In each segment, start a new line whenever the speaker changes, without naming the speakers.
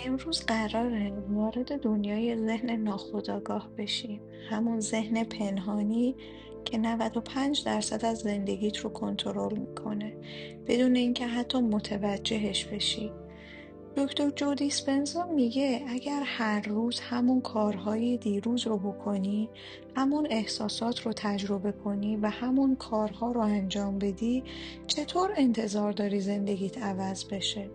امروز قراره وارد دنیای ذهن ناخودآگاه بشیم. همون ذهن پنهانی که 95% از زندگیت رو کنترل میکنه بدون اینکه حتی متوجهش بشی. دکتر جو دیسپنزا میگه اگر هر روز همون کارهای دیروز رو بکنی، همون احساسات رو تجربه کنی و همون کارها رو انجام بدی، چطور انتظار داری زندگیت عوض بشه؟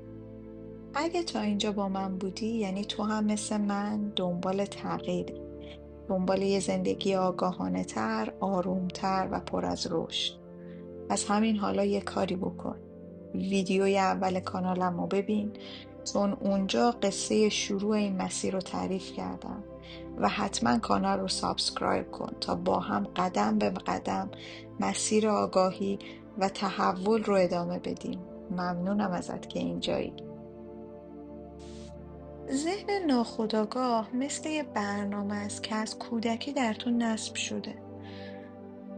اگه تا اینجا با من بودی یعنی تو هم مثل من دنبال تغییری، دنبال یه زندگی آگاهانه تر، آروم تر و پر از رشد. از همین حالا یه کاری بکن. ویدیوی اول کانالم رو ببین، چون اونجا قصه شروع این مسیر رو تعریف کردم و حتما کانال رو سابسکرایب کن تا با هم قدم به قدم مسیر آگاهی و تحول رو ادامه بدیم. ممنونم ازت که اینجایی. ذهن ناخودآگاه مثل یه برنامه است که از کودکی در تو نصب شده.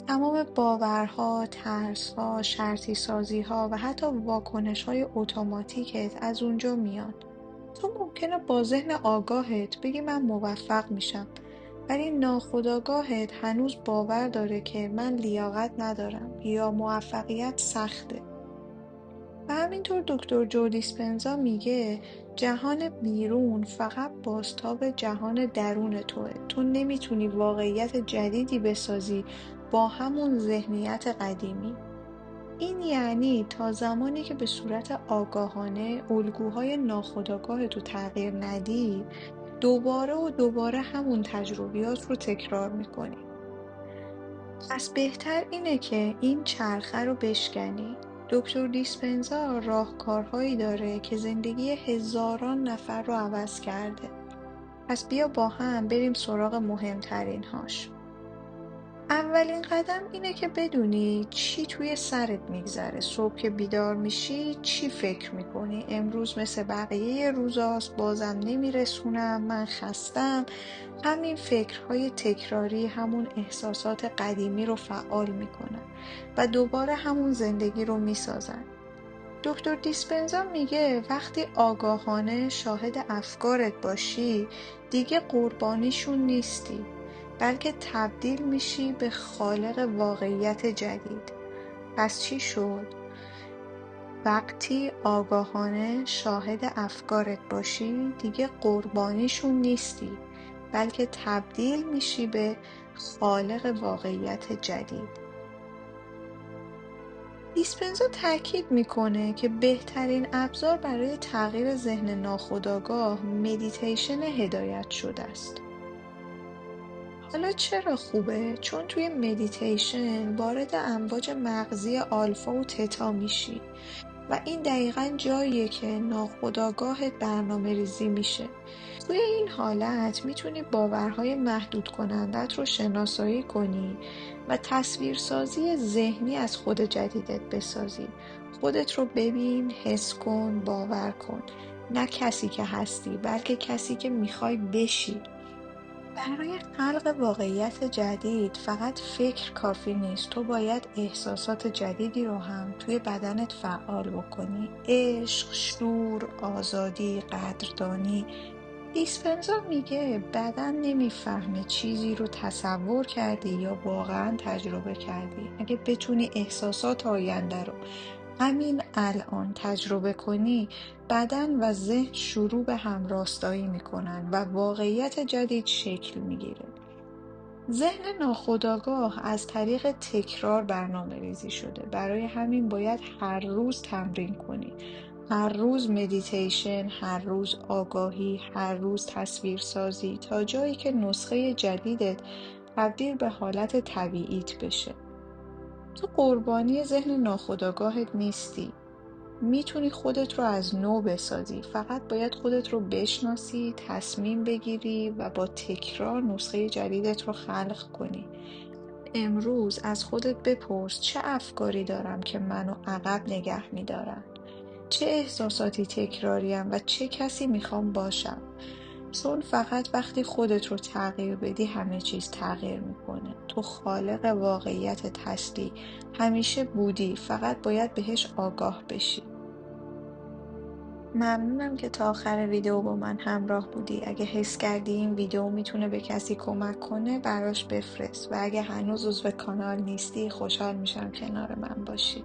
تمام باورها، ترسها، شرطی سازیها و حتی واکنشهای اتوماتیکت از اونجا میاد. تو ممکنه با ذهن آگاهت بگی من موفق میشم، ولی ناخودآگاهت هنوز باور داره که من لیاقت ندارم یا موفقیت سخته. و همینطور دکتر جو دیسپنزا میگه جهان بیرون فقط بازتاب جهان درون توه. تو نمیتونی واقعیت جدیدی بسازی با همون ذهنیت قدیمی. این یعنی تا زمانی که به صورت آگاهانه الگوهای ناخودآگاه تو تغییر ندی، دوباره و دوباره همون تجربیات رو تکرار میکنی. پس بهتر اینه که این چرخه رو بشکنی. دکتر دیسپنزا راهکارهایی داره که زندگی هزاران نفر رو عوض کرده. پس بیا با هم بریم سراغ مهمترین هاش. اولین قدم اینه که بدونی چی توی سرت میگذره. صبح که بیدار میشی چی فکر میکنی؟ امروز مثل بقیه روزاست، بازم نمیرسونم، من خستم. همین فکرهای تکراری همون احساسات قدیمی رو فعال میکنن و دوباره همون زندگی رو میسازن. دکتر دیسپنزا میگه وقتی آگاهانه شاهد افکارت باشی دیگه قربانیشون نیستی، بلکه تبدیل میشی به خالق واقعیت جدید. پس چی شد؟ وقتی آگاهانه شاهد افکارت باشی دیگه قربانیشون نیستی، بلکه تبدیل میشی به خالق واقعیت جدید. دیسپنزا تاکید میکنه که بهترین ابزار برای تغییر ذهن ناخودآگاه مدیتیشن هدایت شده است. حالا چرا خوبه؟ چون توی مدیتیشن وارد امواج مغزی آلفا و تتا میشی و این دقیقاً جاییه که ناخودآگاهت برنامه ریزی میشه. توی این حالت میتونی باورهای محدود کنندت رو شناسایی کنی و تصویرسازی ذهنی از خود جدیدت بسازی. خودت رو ببین، حس کن، باور کن. نه کسی که هستی، بلکه کسی که میخوای بشی. برای خلق واقعیت جدید فقط فکر کافی نیست. تو باید احساسات جدیدی رو هم توی بدنت فعال بکنی. عشق، شور، آزادی، قدردانی. دیسپنزا میگه بدن نمیفهمه چیزی رو تصور کردی یا واقعا تجربه کردی. اگه بتونی احساسات آینده رو همین الان تجربه کنی، بدن و ذهن شروع به هم راستایی میکنن و واقعیت جدید شکل میگیره. ذهن ناخودآگاه از طریق تکرار برنامه ریزی شده. برای همین باید هر روز تمرین کنی. هر روز مدیتیشن، هر روز آگاهی، هر روز تصویر سازی تا جایی که نسخه جدیدت تبدیل به حالت طبیعیت بشه. تو قربانی ذهن ناخودآگاهت نیستی. میتونی خودت رو از نو بسازی. فقط باید خودت رو بشناسی، تصمیم بگیری و با تکرار نسخه جدیدت رو خلق کنی. امروز از خودت بپرس چه افکاری دارم که منو عقب نگه میدارن؟ چه احساساتی تکراریم و چه کسی میخوام باشم؟ چون فقط وقتی خودت رو تغییر بدی همه چیز تغییر میکنه. تو خالق واقعیت هستی. همیشه بودی، فقط باید بهش آگاه بشی. ممنونم که تا آخر ویدیو با من همراه بودی. اگه حس کردی این ویدیو میتونه به کسی کمک کنه براش بفرست و اگه هنوز عضو کانال نیستی خوشحال میشم کنار من باشی.